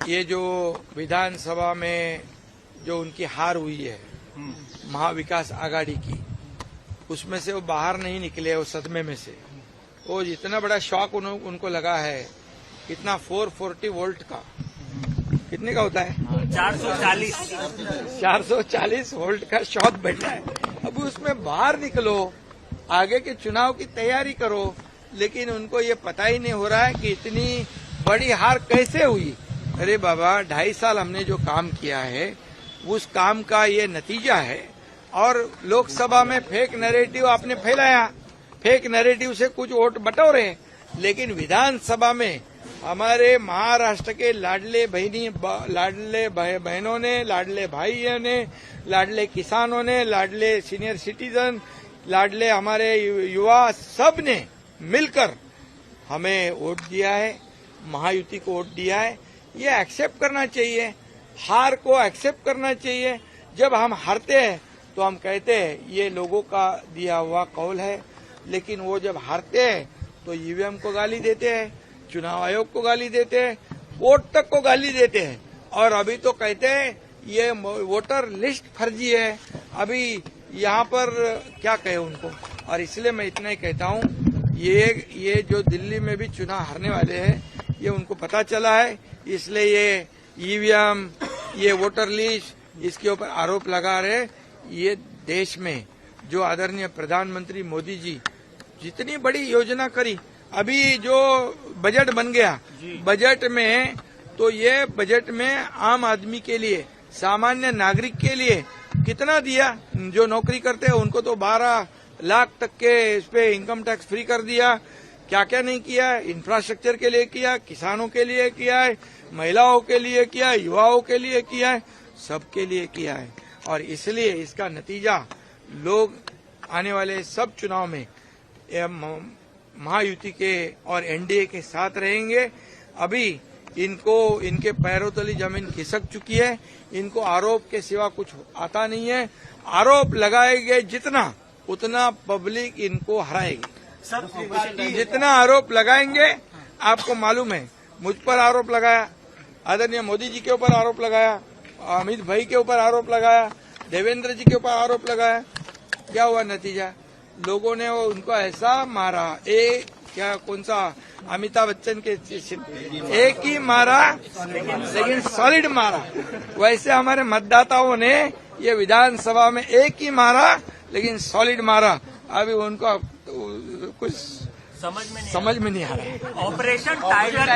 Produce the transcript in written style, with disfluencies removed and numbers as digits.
ये जो विधानसभा में जो उनकी हार हुई है महाविकास आघाड़ी की, उसमें से वो बाहर नहीं निकले, वो सदमे में से। वो इतना बड़ा शॉक उनको लगा है, कितना 440 वोल्ट का, कितने का होता है 440 वोल्ट का शॉक बैठा है। अब उसमें बाहर निकलो, आगे के चुनाव की तैयारी करो, लेकिन उनको ये पता ही नहीं हो रहा है कि इतनी बड़ी हार कैसे हुई। अरे बाबा, 2.5 साल हमने जो काम किया है उस काम का ये नतीजा है। और लोकसभा में फेक नैरेटिव आपने फैलाया, फेक नैरेटिव से कुछ वोट बटोरे, लेकिन विधानसभा में हमारे महाराष्ट्र के लाडले बहनों ने, लाडले भाइयों ने, लाडले किसानों ने, लाडले सीनियर सिटीजन, लाडले हमारे युवा, सब ने मिलकर हमें वोट दिया है, महायुति को वोट दिया है। ये एक्सेप्ट करना चाहिए, हार को एक्सेप्ट करना चाहिए। जब हम हारते हैं तो हम कहते हैं ये लोगों का दिया हुआ कौल है, लेकिन वो जब हारते हैं तो ईवीएम को गाली देते हैं, चुनाव आयोग को गाली देते हैं, वोट तक को गाली देते हैं। और अभी तो कहते हैं ये वोटर लिस्ट फर्जी है। अभी यहाँ पर क्या कहे उनको। और इसलिए मैं इतना ही कहता हूँ, ये जो दिल्ली में भी चुनाव हारने वाले हैं, ये उनको पता चला है, इसलिए ये ईवीएम, ये वोटर लिस्ट, इसके ऊपर आरोप लगा रहे। ये देश में जो आदरणीय प्रधानमंत्री मोदी जी जितनी बड़ी योजना करी, अभी जो बजट बन गया, बजट में तो ये बजट में आम आदमी के लिए, सामान्य नागरिक के लिए कितना दिया। जो नौकरी करते हैं उनको तो 12 लाख तक के इस पे इनकम टैक्स फ्री कर दिया। क्या क्या नहीं किया, इंफ्रास्ट्रक्चर के लिए किया, किसानों के लिए किया है, महिलाओं के लिए किया है, युवाओं के लिए किया है, सबके लिए किया है। और इसलिए इसका नतीजा लोग आने वाले सब चुनाव में महायुति के और एनडीए के साथ रहेंगे। अभी इनको, इनके पैरों तले जमीन खिसक चुकी है, इनको आरोप के सिवा कुछ आता नहीं है। आरोप लगाएंगे जितना, उतना पब्लिक इनको हराएगी। जितना आरोप लगाएंगे, आपको मालूम है मुझ पर आरोप लगाया, आदरणीय मोदी जी के ऊपर आरोप लगाया, अमित भाई के ऊपर आरोप लगाया, देवेंद्र जी के ऊपर आरोप लगाया। क्या हुआ नतीजा? लोगों ने उनको ऐसा मारा, क्या कौन सा अमिताभ बच्चन के एक ही मारा, लेकिन सॉलिड मारा। वैसे हमारे मतदाताओं ने ये विधानसभा में एक ही मारा, लेकिन सॉलिड मारा। अभी उनको कुछ समझ में नहीं आ रहा है। Operation tiger